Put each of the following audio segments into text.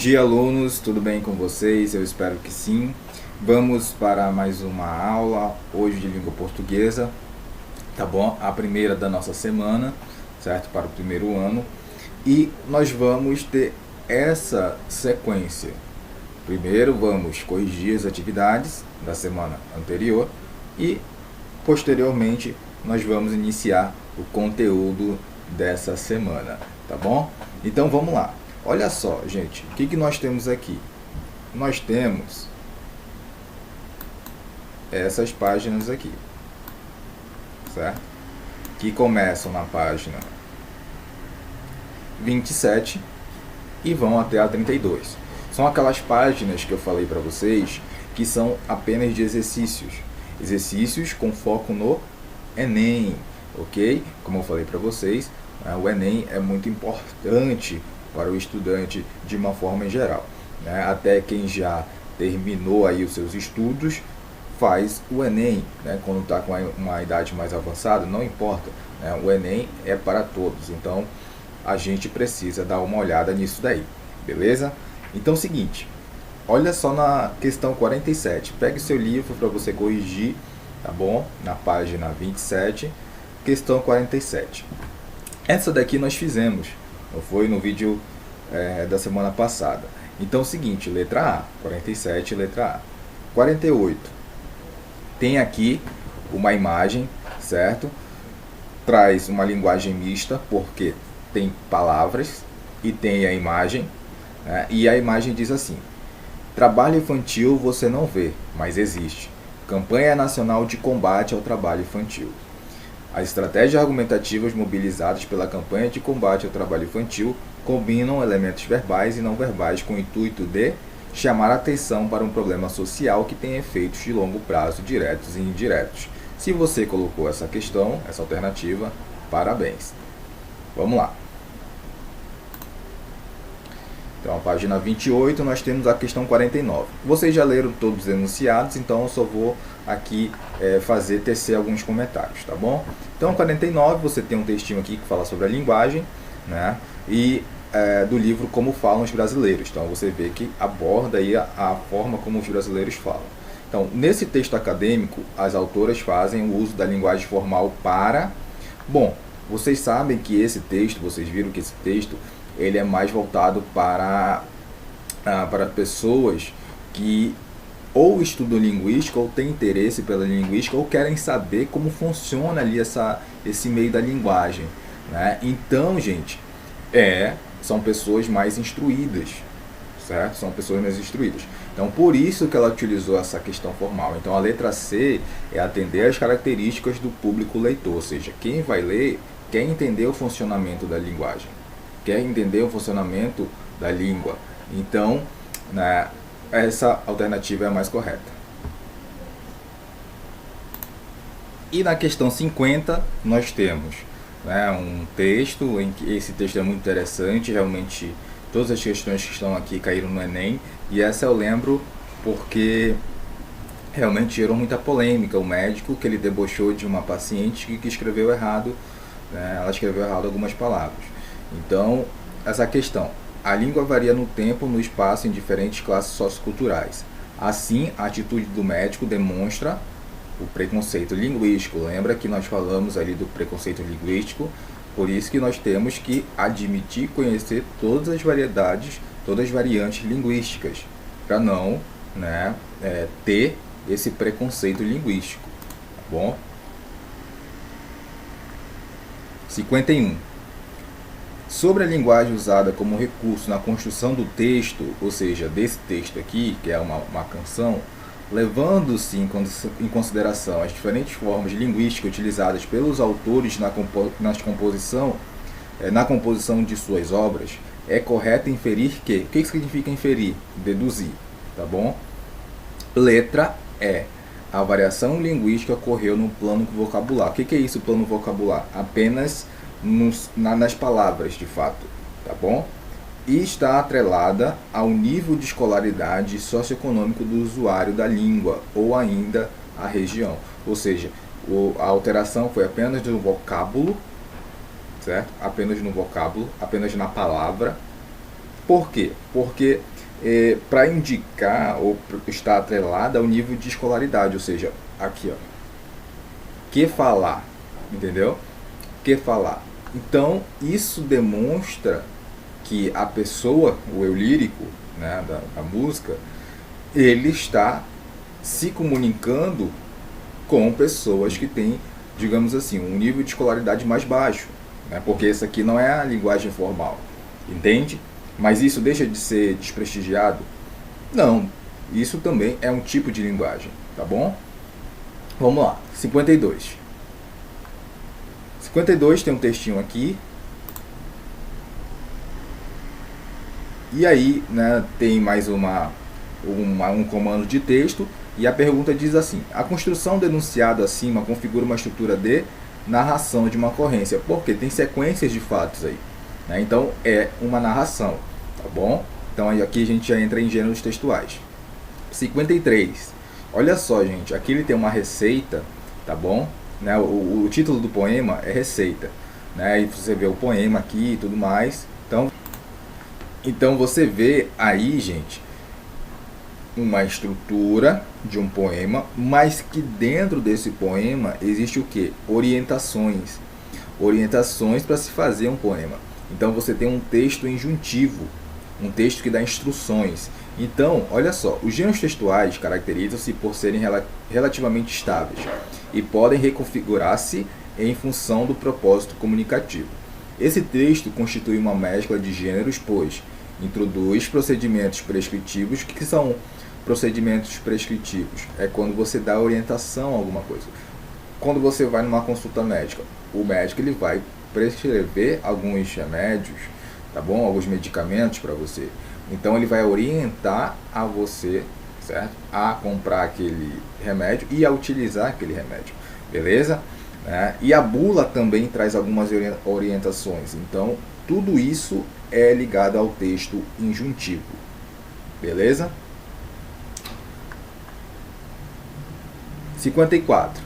dia, alunos, tudo bem com vocês? Eu espero que sim. Vamos para mais uma aula, hoje de língua portuguesa, tá bom? A primeira da nossa semana, certo? Para o primeiro ano. E nós vamos ter essa sequência. Primeiro vamos corrigir as atividades da semana anterior e, posteriormente, nós vamos iniciar o conteúdo dessa semana, tá bom? Então vamos lá. Olha só, gente, o que nós temos aqui? Nós temos essas páginas aqui, certo? Que começam na página 27 e vão até a 32. São aquelas páginas que eu falei para vocês que são apenas de exercícios. Exercícios com foco no Enem, ok? Como eu falei para vocês, o Enem é muito importante para o estudante de uma forma em geral, né? Até quem já terminou aí os seus estudos faz o Enem, né? Quando está com uma idade mais avançada, não importa, né? O Enem é para todos, então a gente precisa dar uma olhada nisso daí, beleza? Então é o seguinte, olha só na questão 47, pegue seu livro para você corrigir, tá bom? Na página 27, questão 47. Essa daqui nós fizemos, foi no vídeo da semana passada. Então é o seguinte, letra A, 47, letra A. 48, tem aqui uma imagem, certo? Traz uma linguagem mista, porque tem palavras e tem a imagem, né? E a imagem diz assim: trabalho infantil você não vê, mas existe. Campanha Nacional de Combate ao Trabalho Infantil. As estratégias argumentativas mobilizadas pela campanha de combate ao trabalho infantil combinam elementos verbais e não verbais com o intuito de chamar a atenção para um problema social que tem efeitos de longo prazo, diretos e indiretos. Se você colocou essa questão, essa alternativa, parabéns. Vamos lá. Então, a página 28, nós temos a questão 49. Vocês já leram todos os enunciados, então eu só vou aqui tecer alguns comentários, tá bom? Então, 49, você tem um textinho aqui que fala sobre a linguagem, né? E do livro Como Falam os Brasileiros. Então, você vê que aborda aí a forma como os brasileiros falam. Então, nesse texto acadêmico, as autoras fazem o uso da linguagem formal para... Bom, vocês sabem que esse texto, vocês viram que esse texto, ele é mais voltado para pessoas que ou estudam linguística, ou têm interesse pela linguística, ou querem saber como funciona ali esse meio da linguagem, né? Então, gente, são pessoas mais instruídas, certo? São pessoas mais instruídas. Então, por isso que ela utilizou essa questão formal. Então, a letra C é atender às características do público leitor, ou seja, quem vai ler quer entender o funcionamento da linguagem, quer entender o funcionamento da língua. Então, né, essa alternativa é a mais correta. E na questão 50, nós temos, né, um texto, em que esse texto é muito interessante, realmente todas as questões que estão aqui caíram no Enem, e essa eu lembro porque realmente gerou muita polêmica. O médico que ele debochou de uma paciente que escreveu errado, né, ela escreveu errado algumas palavras. Então, essa questão, a língua varia no tempo, no espaço, em diferentes classes socioculturais. Assim, a atitude do médico demonstra o preconceito linguístico. Lembra que nós falamos ali do preconceito linguístico? Por isso que nós temos que admitir, conhecer todas as variedades, todas as variantes linguísticas, para não, né, ter esse preconceito linguístico, tá bom? 51. Sobre a linguagem usada como recurso na construção do texto, ou seja, desse texto aqui, que é uma canção, levando-se em consideração as diferentes formas linguísticas utilizadas pelos autores na composição de suas obras, é correto inferir que... O que significa inferir? Deduzir, tá bom? Letra E. A variação linguística ocorreu no plano vocabular. O que é isso, plano vocabular? Apenas nas palavras, de fato, tá bom? E está atrelada ao nível de escolaridade socioeconômico do usuário da língua, ou ainda a região. Ou seja, a alteração foi apenas no vocábulo, certo? Apenas no vocábulo, apenas na palavra, Por quê? Porque para indicar ou estar atrelada ao nível de escolaridade, ou seja, aqui ó, que falar, entendeu? Que falar. Então isso demonstra que a pessoa, o eu lírico, né, da música, ele está se comunicando com pessoas que têm, digamos assim, um nível de escolaridade mais baixo, né, porque essa aqui não é a linguagem formal, entende? Mas isso deixa de ser desprestigiado? Não, isso também é um tipo de linguagem, tá bom? Vamos lá, 52. 52 tem um textinho aqui. E aí, né, tem mais um comando de texto. E a pergunta diz assim: a construção denunciada acima configura uma estrutura de narração de uma ocorrência. Porque tem sequências de fatos aí, né? Então é uma narração, tá bom? Então aqui a gente já entra em gêneros textuais. 53. Olha só, gente, aqui ele tem uma receita, tá bom? Né? O título do poema é receita, né? E você vê o poema aqui e tudo mais. Então você vê aí, gente, uma estrutura de um poema, mas que dentro desse poema existe o que? Orientações. Orientações para se fazer um poema. Então você tem um texto injuntivo, um texto que dá instruções. Então, olha só, os gêneros textuais caracterizam-se por serem relativamente estáveis e podem reconfigurar-se em função do propósito comunicativo. Esse texto constitui uma mescla de gêneros, pois introduz procedimentos prescritivos. O que são procedimentos prescritivos? É quando você dá orientação a alguma coisa. Quando você vai numa consulta médica, o médico ele vai prescrever alguns remédios, tá bom? Alguns medicamentos para você. Então ele vai orientar a você, certo? A comprar aquele remédio e a utilizar aquele remédio, beleza? E a bula também traz algumas orientações. Então tudo isso é ligado ao texto injuntivo, beleza? 54.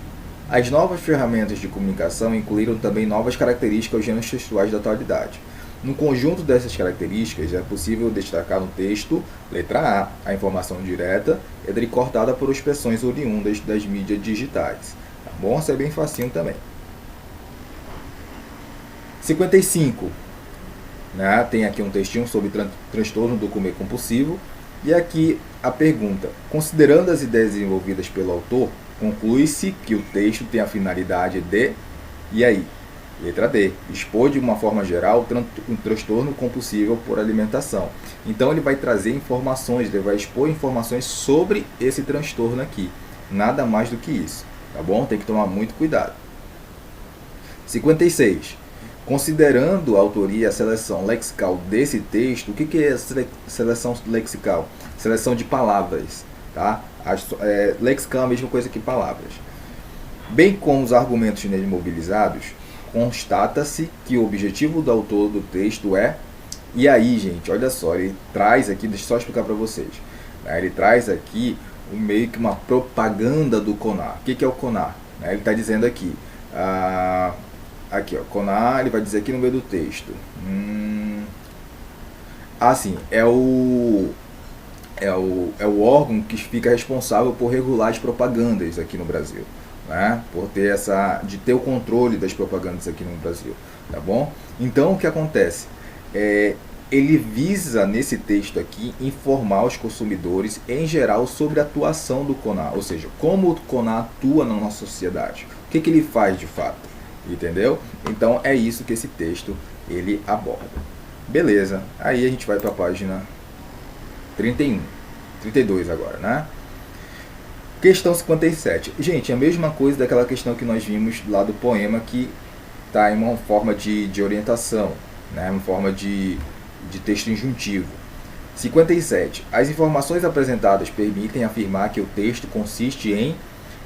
As novas ferramentas de comunicação incluíram também novas características aos gêneros textuais da atualidade. No conjunto dessas características, é possível destacar no texto, letra A, a informação direta é recortada por expressões oriundas das mídias digitais. Tá bom? Isso é bem facinho também. 55. Né? Tem aqui um textinho sobre transtorno do comer compulsivo. E aqui a pergunta: considerando as ideias desenvolvidas pelo autor, conclui-se que o texto tem a finalidade de... E aí? Letra D. Expor de uma forma geral um transtorno compulsivo por alimentação. Então ele vai trazer informações, ele vai expor informações sobre esse transtorno aqui. Nada mais do que isso, tá bom? Tem que tomar muito cuidado. 56. Considerando a autoria e a seleção lexical desse texto, o que é seleção lexical? Seleção de palavras, tá? Lexical é a mesma coisa que palavras. Bem como os argumentos neles mobilizados, constata-se que o objetivo do autor do texto é... E aí, gente, olha só, ele traz aqui, deixa eu só explicar para vocês. Ele traz aqui meio que uma propaganda do CONAR. O que é o CONAR? Ele está dizendo aqui, aqui ó, CONAR, ele vai dizer aqui no meio do texto. Sim, é o órgão que fica responsável por regular as propagandas aqui no Brasil. Né? Por ter ter o controle das propagandas aqui no Brasil, tá bom? Então o que acontece? Ele visa nesse texto aqui informar os consumidores em geral sobre a atuação do CONAR, ou seja, como o CONAR atua na nossa sociedade, o que ele faz de fato, entendeu? Então é isso que esse texto ele aborda. Beleza, aí a gente vai para a página 32 agora, né? Questão 57. Gente, é a mesma coisa daquela questão que nós vimos lá do poema, que está em uma forma de orientação, né? Uma forma de texto injuntivo. 57. As informações apresentadas permitem afirmar que o texto consiste em...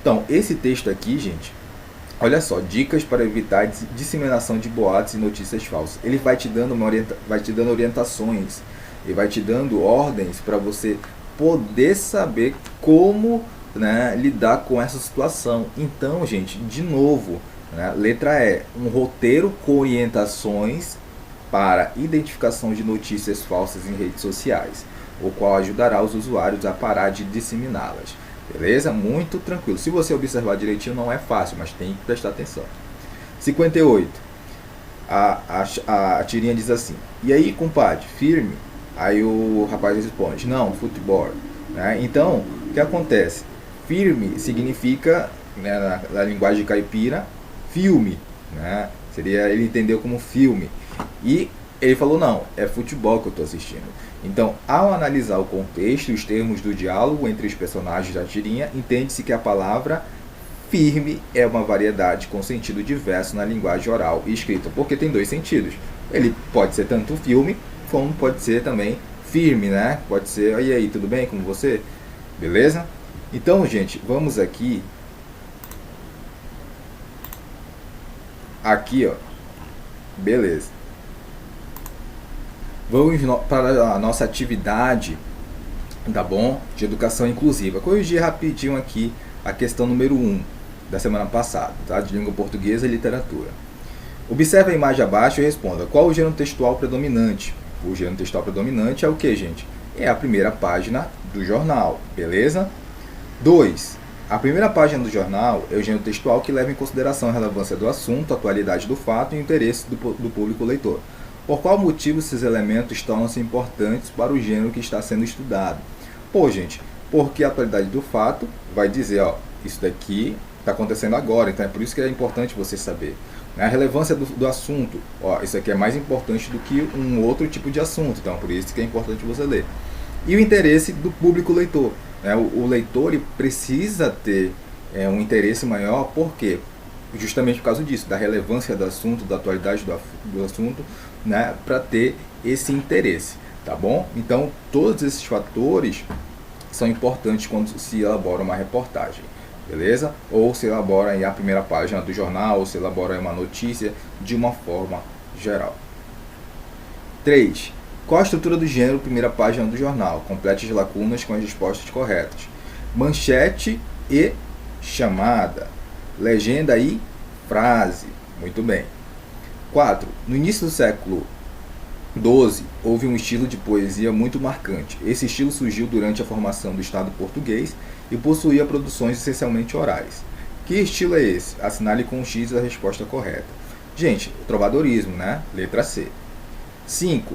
Então, esse texto aqui, gente, olha só, dicas para evitar disseminação de boatos e notícias falsas. Ele vai te dando orientações, ele vai te dando ordens para você poder saber como... né, lidar com essa situação. Então, gente, de novo, né, letra E, um roteiro com orientações para identificação de notícias falsas em redes sociais, o qual ajudará os usuários a parar de disseminá-las. Beleza? Muito tranquilo. Se você observar direitinho, não é fácil, mas tem que prestar atenção. 58. A tirinha diz assim: e aí, compadre, firme? Aí o rapaz responde: não, futebol. Né? Então, o que acontece? Firme significa, né, na linguagem caipira, filme. Né? Seria, ele entendeu como filme. E ele falou: não, é futebol que eu estou assistindo. Então, ao analisar o contexto e os termos do diálogo entre os personagens da tirinha, entende-se que a palavra firme é uma variedade com sentido diverso na linguagem oral e escrita, porque tem dois sentidos. Ele pode ser tanto filme, como pode ser também firme, né? Pode ser: e aí, tudo bem com você? Beleza? Então, gente, vamos aqui. Aqui, ó. Beleza. Vamos para a nossa atividade, tá bom? De educação inclusiva. Corrigir rapidinho aqui a questão número 1 da semana passada, tá? De língua portuguesa e literatura. Observe a imagem abaixo e responda: qual o gênero textual predominante? O gênero textual predominante é o que, gente? É a primeira página do jornal, beleza? 2. A primeira página do jornal é o gênero textual que leva em consideração a relevância do assunto, a atualidade do fato e o interesse do público leitor. Por qual motivo esses elementos tornam-se importantes para o gênero que está sendo estudado? Pô, gente, porque a atualidade do fato vai dizer: ó, isso daqui está acontecendo agora, então é por isso que é importante você saber. A relevância do assunto: ó, isso aqui é mais importante do que um outro tipo de assunto, então por isso que é importante você ler. E o interesse do público leitor, né? O leitor, ele precisa ter um interesse maior, por quê? Justamente por causa disso, da relevância do assunto, da atualidade do assunto, né? Para ter esse interesse, tá bom? Então, todos esses fatores são importantes quando se elabora uma reportagem, beleza? Ou se elabora aí a primeira página do jornal, ou se elabora aí uma notícia de uma forma geral. 3. Qual a estrutura do gênero primeira página do jornal? Complete as lacunas com as respostas corretas. Manchete e chamada. Legenda e frase. Muito bem. 4. No início do século XII, houve um estilo de poesia muito marcante. Esse estilo surgiu durante a formação do Estado português e possuía produções essencialmente orais. Que estilo é esse? Assinale com um X a resposta correta. Gente, o trovadorismo, né? Letra C. 5.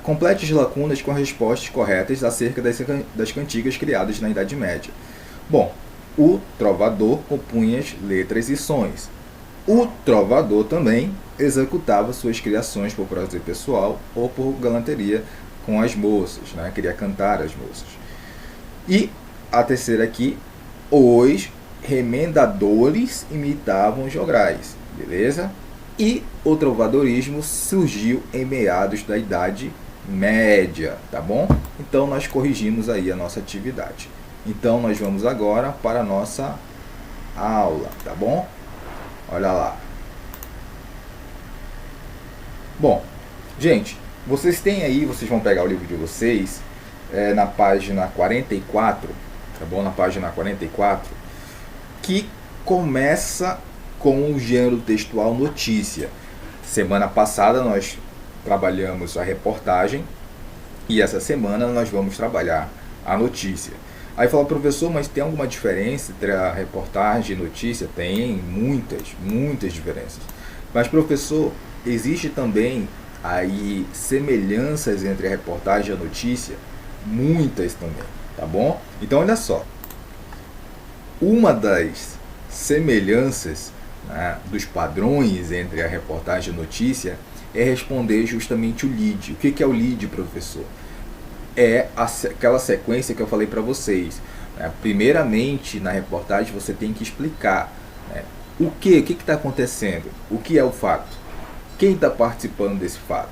Complete as lacunas com as respostas corretas acerca das cantigas criadas na Idade Média. Bom, o trovador compunha as letras e sons. O trovador também executava suas criações por prazer pessoal ou por galanteria com as moças, né? Queria cantar as moças. E a terceira aqui: os remendadores imitavam os jograis, beleza? E o trovadorismo surgiu em meados da Idade Média, tá bom? Então nós corrigimos aí a nossa atividade. Então nós vamos agora para a nossa aula, tá bom? Olha lá. Bom, gente, vocês têm aí, vocês vão pegar o livro de vocês na página 44, tá bom? Na página 44, que começa com o gênero textual notícia. Semana passada nós trabalhamos a reportagem e essa semana nós vamos trabalhar a notícia. Aí fala: professor, mas tem alguma diferença entre a reportagem e notícia? Tem muitas diferenças. Mas, professor, existe também aí semelhanças entre a reportagem e a notícia? Muitas também, tá bom? Então, olha só. Uma das semelhanças, né, dos padrões entre a reportagem e a notícia é responder justamente o lead. O que é o lead, professor? É aquela sequência que eu falei para vocês. Né? Primeiramente, na reportagem, você tem que explicar, né, o que está acontecendo, o que é o fato, quem está participando desse fato,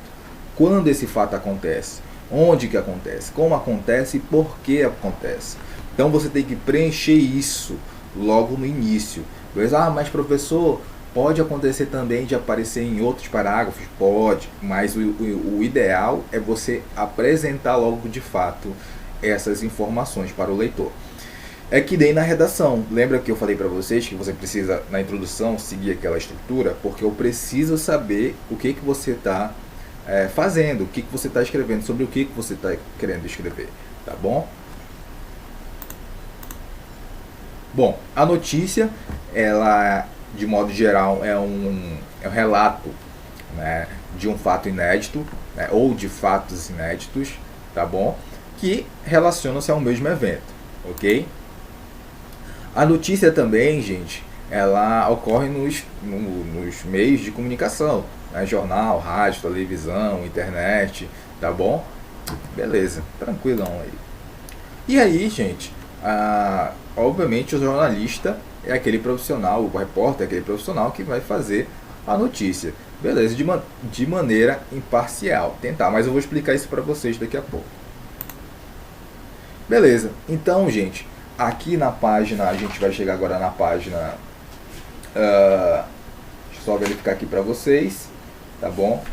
quando esse fato acontece, onde que acontece, como acontece e por que acontece. Então você tem que preencher isso logo no início. Mas professor, pode acontecer também de aparecer em outros parágrafos? Pode, mas o ideal é você apresentar logo de fato essas informações para o leitor. É que nem na redação. Lembra que eu falei para vocês que você precisa, na introdução, seguir aquela estrutura? Porque eu preciso saber o que você está fazendo, o que você está escrevendo, sobre o que você está querendo escrever, tá bom? Bom, a notícia, ela, de modo geral, é um relato, né, de um fato inédito, né, ou de fatos inéditos, tá bom? Que relacionam-se ao mesmo evento, ok? A notícia também, gente, ela ocorre nos meios de comunicação, né, jornal, rádio, televisão, internet, tá bom? Beleza, tranquilão aí. E aí, gente, obviamente o jornalista é aquele profissional, o repórter é aquele profissional que vai fazer a notícia. Beleza, de maneira imparcial. Tentar, mas eu vou explicar isso para vocês daqui a pouco. Beleza, então, gente, aqui na página, a gente vai chegar agora na página... deixa eu só verificar aqui para vocês, tá bom?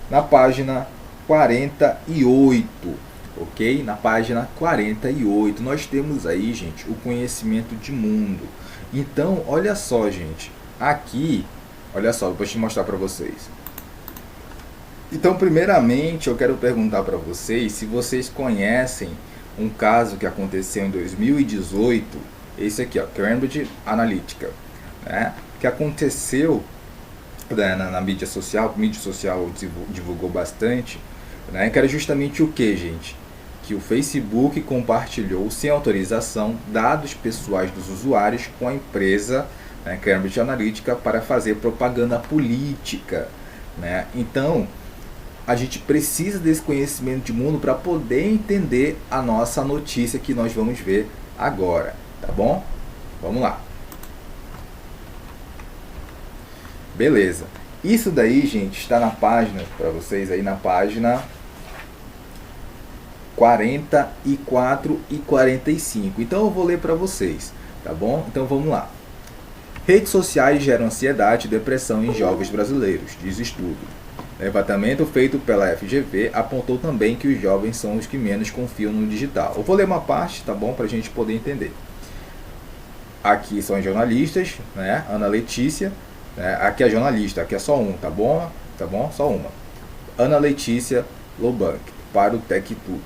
Na página 48. Ok? Na página 48 nós temos aí, gente, o conhecimento de mundo. Então, olha só, gente, aqui, olha só, vou te mostrar para vocês. Então, primeiramente, eu quero perguntar para vocês se vocês conhecem um caso que aconteceu em 2018, esse aqui, ó, Cambridge Analytica, né? Que aconteceu, né, na mídia social, divulgou bastante, né? Que era justamente o que, gente? Que o Facebook compartilhou sem autorização dados pessoais dos usuários com a empresa, né, Cambridge Analytica, para fazer propaganda política, né? Então, a gente precisa desse conhecimento de mundo para poder entender a nossa notícia que nós vamos ver agora, tá bom? Vamos lá. Beleza. Isso daí, gente, está na página, para vocês aí na página 44 e 45. Então eu vou ler para vocês, tá bom? Então vamos lá. Redes sociais geram ansiedade e depressão em jovens brasileiros, diz estudo. Levantamento feito pela FGV apontou também que os jovens são os que menos confiam no digital. Eu vou ler uma parte, tá bom? Para a gente poder entender. Aqui são as jornalistas, né? Ana Letícia, né? Aqui é jornalista, aqui é só um, tá bom? Tá bom? Só uma. Ana Letícia Lobank, para o Tech Tudo.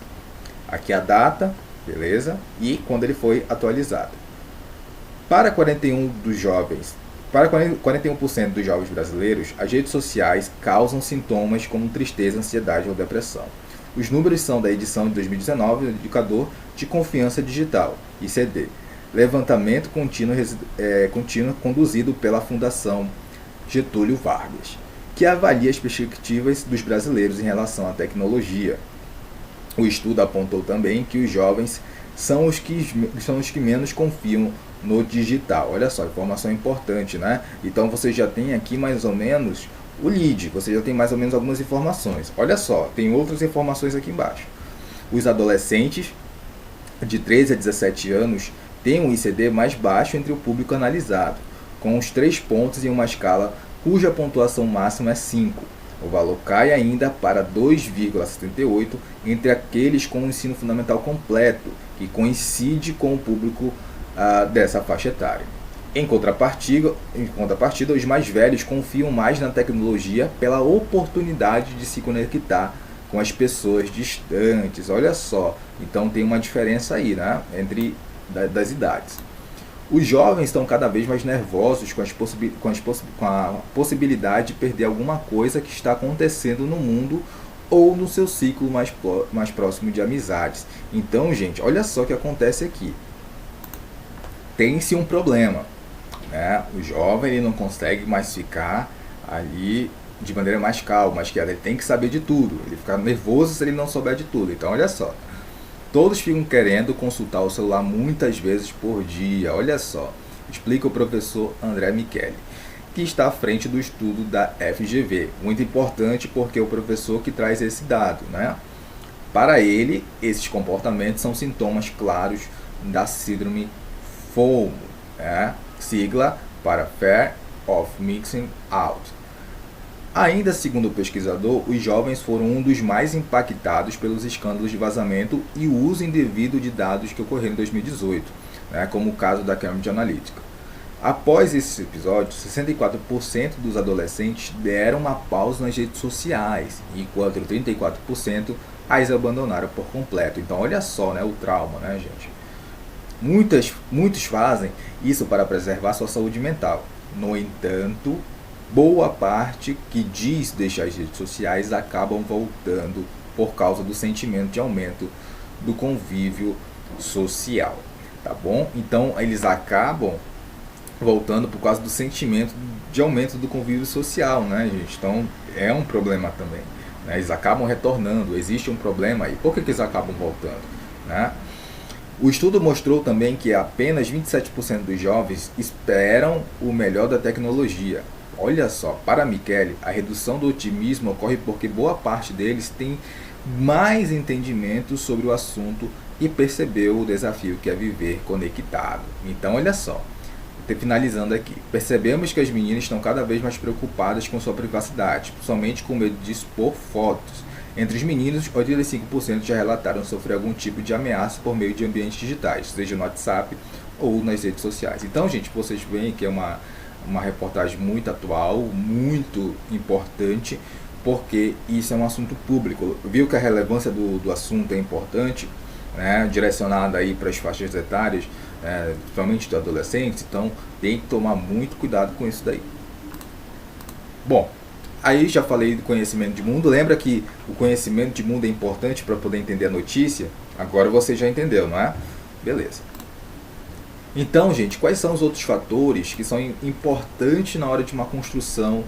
Aqui a data, beleza? E quando ele foi atualizado. Para 41% dos jovens brasileiros, as redes sociais causam sintomas como tristeza, ansiedade ou depressão. Os números são da edição de 2019 do Indicador de Confiança Digital, ICD, levantamento contínuo conduzido pela Fundação Getúlio Vargas, que avalia as perspectivas dos brasileiros em relação à tecnologia. O estudo apontou também que os jovens são os que menos confiam no digital. Olha só, informação importante, né? Então você já tem aqui mais ou menos o lead, você já tem mais ou menos algumas informações. Olha só, tem outras informações aqui embaixo. Os adolescentes de 13 a 17 anos têm um ICD mais baixo entre o público analisado, com os 3 pontos em uma escala cuja pontuação máxima é 5. O valor cai ainda para 2,78 entre aqueles com o ensino fundamental completo, que coincide com o público dessa faixa etária. Em contrapartida, os mais velhos confiam mais na tecnologia pela oportunidade de se conectar com as pessoas distantes. Olha só, então tem uma diferença aí, né, entre das idades. Os jovens estão cada vez mais nervosos com a possibilidade de perder alguma coisa que está acontecendo no mundo ou no seu ciclo mais próximo de amizades. Então, gente, olha só o que acontece aqui. Tem-se um problema, né? O jovem ele não consegue mais ficar ali de maneira mais calma, mais quieta. Ele tem que saber de tudo. Ele fica nervoso se ele não souber de tudo. Então, olha só. Todos ficam querendo consultar o celular muitas vezes por dia. Olha só. Explica o professor André Michele, que está à frente do estudo da FGV. Muito importante porque é o professor que traz esse dado, né? Para ele, esses comportamentos são sintomas claros da síndrome FOMO, né? Sigla para Fear of Missing Out. Ainda segundo o pesquisador, os jovens foram um dos mais impactados pelos escândalos de vazamento e uso indevido de dados que ocorreram em 2018, né, como o caso da Cambridge Analytica. Após esse episódio, 64% dos adolescentes deram uma pausa nas redes sociais, enquanto 34% as abandonaram por completo. Então olha só, né, o trauma, né, gente? Muitos fazem isso para preservar sua saúde mental. No entanto, boa parte que diz deixar as redes sociais acabam voltando por causa do sentimento de aumento do convívio social, tá bom? Então eles acabam voltando por causa do sentimento de aumento do convívio social, né, gente? Então é um problema também, né? Eles acabam retornando, existe um problema aí. Por que eles acabam voltando, né? O estudo mostrou também que apenas 27% dos jovens esperam o melhor da tecnologia. Olha só, para Michele, a redução do otimismo ocorre porque boa parte deles tem mais entendimento sobre o assunto e percebeu o desafio que é viver conectado. Então, olha só, finalizando aqui, percebemos que as meninas estão cada vez mais preocupadas com sua privacidade, principalmente com medo de expor fotos. Entre os meninos, 85% já relataram sofrer algum tipo de ameaça por meio de ambientes digitais, seja no WhatsApp ou nas redes sociais. Então, gente, vocês veem que é uma reportagem muito atual, muito importante, porque isso é um assunto público. Viu que a relevância do assunto é importante, né, direcionada aí para as faixas etárias, principalmente dos adolescentes, então tem que tomar muito cuidado com isso daí. Bom, aí já falei do conhecimento de mundo. Lembra que o conhecimento de mundo é importante para poder entender a notícia? Agora você já entendeu, não é? Beleza. Então, gente, quais são os outros fatores que são importantes na hora de uma construção,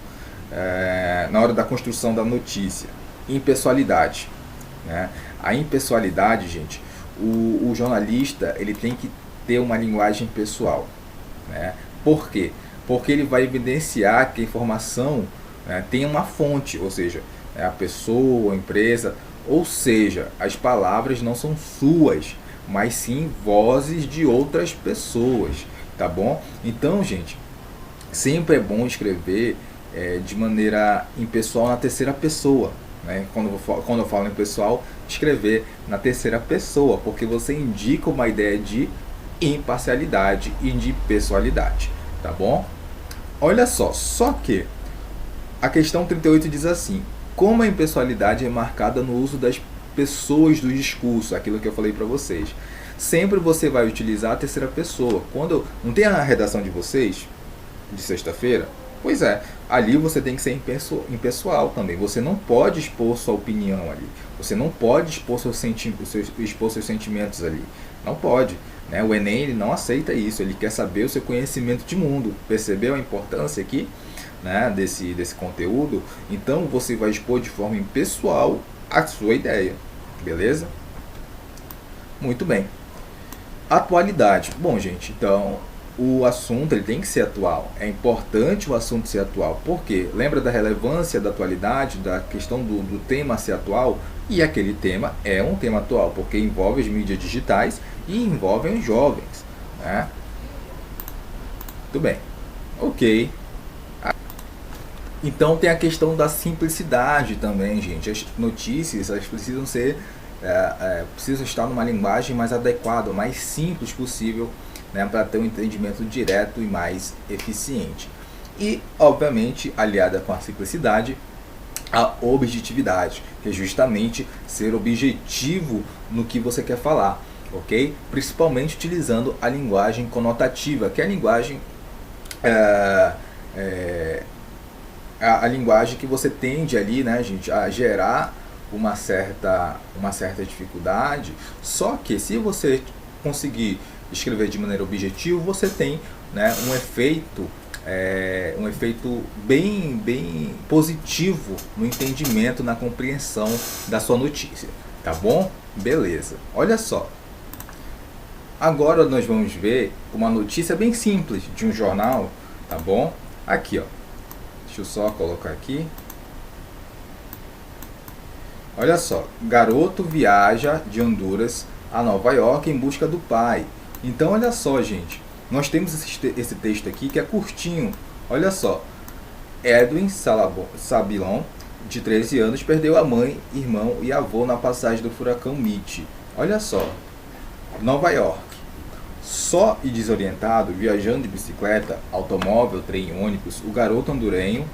na hora da construção da notícia? Impessoalidade, né? A impessoalidade, gente, o jornalista ele tem que ter uma linguagem pessoal, né? Por quê? Porque ele vai evidenciar que a informação, né, tem uma fonte, ou seja, a pessoa, a empresa, ou seja, as palavras não são suas, mas sim vozes de outras pessoas, tá bom? Então, gente, sempre é bom escrever de maneira impessoal na terceira pessoa, né? Quando eu falo em pessoal, escrever na terceira pessoa, porque você indica uma ideia de imparcialidade e de pessoalidade, tá bom? Olha só que a questão 38 diz assim: como a impessoalidade é marcada no uso das pessoas do discurso, aquilo que eu falei para vocês. Sempre você vai utilizar a terceira pessoa. Quando não tem a redação de vocês de sexta-feira, pois é, ali você tem que ser impessoal também. Você não pode expor sua opinião ali. Você não pode expor seus sentimentos ali. Não pode, né? O Enem ele não aceita isso. Ele quer saber o seu conhecimento de mundo. Percebeu a importância aqui, né, desse conteúdo? Então você vai expor de forma impessoal a sua ideia. Beleza? Muito bem. Atualidade. Bom, gente, então o assunto ele tem que ser atual. É importante o assunto ser atual. Por quê? Lembra da relevância da atualidade, da questão do tema ser atual? E aquele tema é um tema atual, porque envolve as mídias digitais e envolve os jovens, né? Muito bem. Ok. Então tem a questão da simplicidade também, gente. As notícias elas precisam ser precisam estar numa linguagem mais adequada, mais simples possível, né, para ter um entendimento direto e mais eficiente. E, obviamente, aliada com a simplicidade, a objetividade, que é justamente ser objetivo no que você quer falar, ok? Principalmente utilizando a linguagem conotativa, que é a linguagem a linguagem que você tende ali, né, gente, a gerar uma certa dificuldade. Só que se você conseguir escrever de maneira objetiva, você tem, né, um efeito bem positivo no entendimento, na compreensão da sua notícia, tá bom? Beleza. Olha só. Agora nós vamos ver uma notícia bem simples de um jornal, tá bom? Aqui, ó. Deixa eu só colocar aqui. Olha só, garoto viaja de Honduras a Nova York em busca do pai. Então, olha só, gente. Nós temos esse texto aqui que é curtinho. Olha só. Edwin Sabilon, de 13 anos, perdeu a mãe, irmão e avô na passagem do furacão Mitch. Olha só. Nova York. Só e desorientado, viajando de bicicleta, automóvel, trem e ônibus, o garoto hondurenho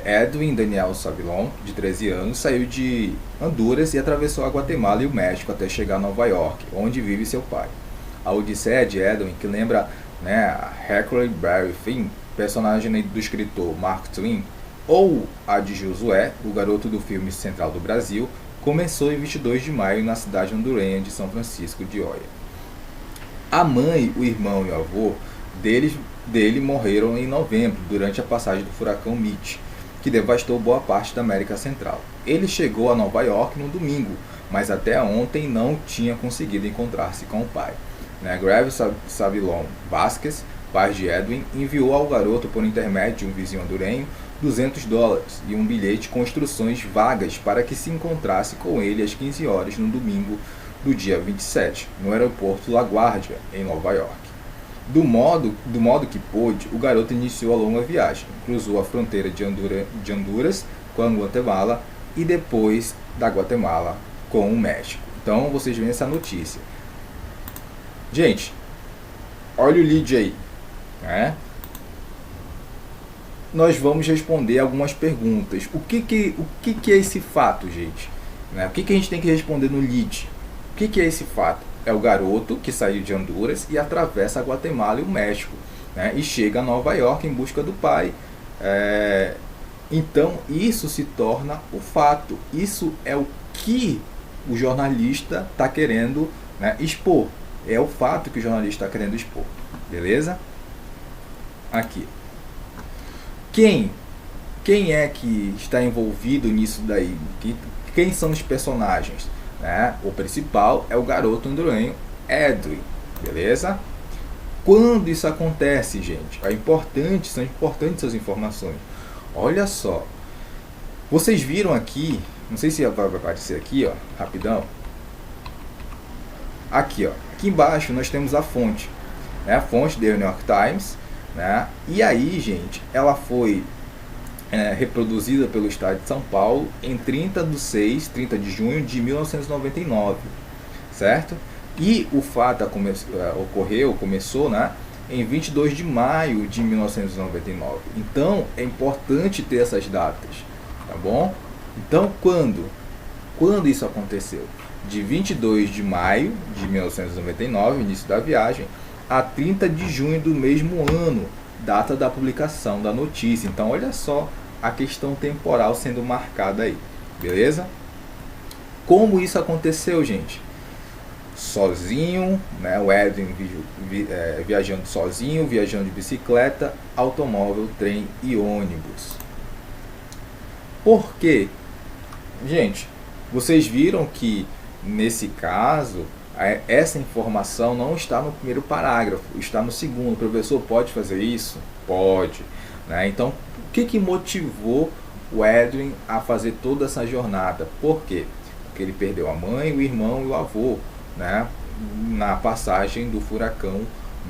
Edwin Daniel Savilon, de 13 anos, saiu de Honduras e atravessou a Guatemala e o México até chegar a Nova York, onde vive seu pai. A odisseia de Edwin, que lembra, né, a Huckleberry Finn, personagem do escritor Mark Twain, ou a de Josué, o garoto do filme Central do Brasil, começou em 22 de maio na cidade hondurenha de São Francisco de Oia. A mãe, o irmão e o avô dele morreram em novembro, durante a passagem do furacão Mitch, que devastou boa parte da América Central. Ele chegou a Nova York no domingo, mas até ontem não tinha conseguido encontrar-se com o pai. Grave Savilon Vasquez, pai de Edwin, enviou ao garoto, por intermédio de um vizinho hondurenho, $200 e um bilhete com instruções vagas para que se encontrasse com ele às 15 horas no domingo do dia 27, no aeroporto LaGuardia, em Nova York. Do modo que pôde, o garoto iniciou a longa viagem, cruzou a fronteira de Honduras com a Guatemala e depois da Guatemala com o México. Então vocês veem essa notícia. Gente, olha o lead aí, né? Nós vamos responder algumas perguntas. O que é esse fato, gente? O que a gente tem que responder no lead? O que é esse fato? É o garoto que saiu de Honduras e atravessa a Guatemala e o México, né? E chega a Nova York em busca do pai. Então, isso se torna o fato. Isso é o que o jornalista está querendo, né, expor. É o fato que o jornalista está querendo expor. Beleza? Aqui. Quem é que está envolvido nisso daí? Quem são os personagens? O principal é o garoto hondurenho Edwin, beleza? Quando isso acontece, gente, são importantes essas informações. Olha só, vocês viram aqui, não sei se vai aparecer aqui, ó, rapidão. Aqui, ó, aqui embaixo nós temos a fonte, né? A fonte do New York Times, né? E aí, gente, ela foi reproduzida pelo Estado de São Paulo em 30 de junho de 1999, certo? E o fato começou, né, em 22 de maio de 1999. Então, é importante ter essas datas, tá bom? Então, quando isso aconteceu? De 22 de maio de 1999, início da viagem, a 30 de junho do mesmo ano, data da publicação da notícia. Então, olha só a questão temporal sendo marcada aí, beleza? Como isso aconteceu, gente? Sozinho, né? O Edwin viajando sozinho, viajando de bicicleta, automóvel, trem e ônibus. Por quê? Gente, vocês viram que nesse caso essa informação não está no primeiro parágrafo, está no segundo. O professor pode fazer isso? Pode, né? Então, o que motivou o Edwin a fazer toda essa jornada? Por quê? Porque ele perdeu a mãe, o irmão e o avô, né, na passagem do furacão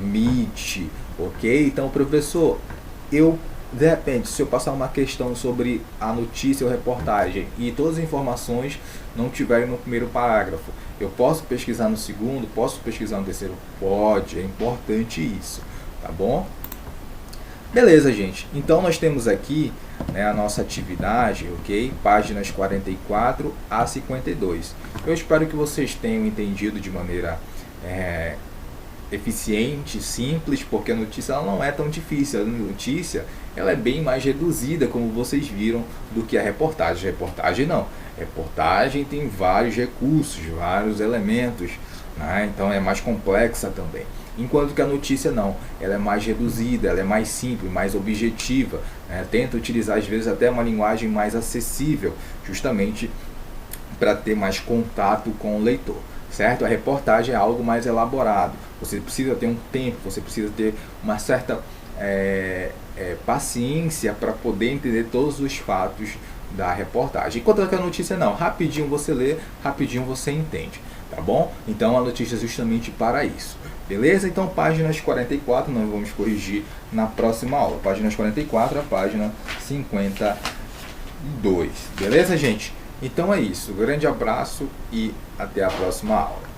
Mitch, ok? Então, professor, de repente, se eu passar uma questão sobre a notícia ou reportagem e todas as informações não tiverem no primeiro parágrafo, eu posso pesquisar no segundo, posso pesquisar no terceiro? Pode, é importante isso, tá bom? Beleza, gente. Então nós temos aqui, né, a nossa atividade, ok? Páginas 44 a 52. Eu espero que vocês tenham entendido de maneira eficiente, simples, porque a notícia ela não é tão difícil. A notícia ela é bem mais reduzida, como vocês viram, do que a reportagem. A reportagem não. A reportagem tem vários recursos, vários elementos, né? Então é mais complexa também. Enquanto que a notícia não, ela é mais reduzida, ela é mais simples, mais objetiva, né? Tenta utilizar às vezes até uma linguagem mais acessível, justamente para ter mais contato com o leitor, certo? A reportagem é algo mais elaborado, você precisa ter um tempo, você precisa ter uma certa paciência para poder entender todos os fatos da reportagem. Enquanto que a notícia não, rapidinho você lê, rapidinho você entende, tá bom? Então a notícia é justamente para isso. Beleza? Então, páginas 44, nós vamos corrigir na próxima aula. Páginas 44 a página 52. Beleza, gente? Então é isso. Grande abraço e até a próxima aula.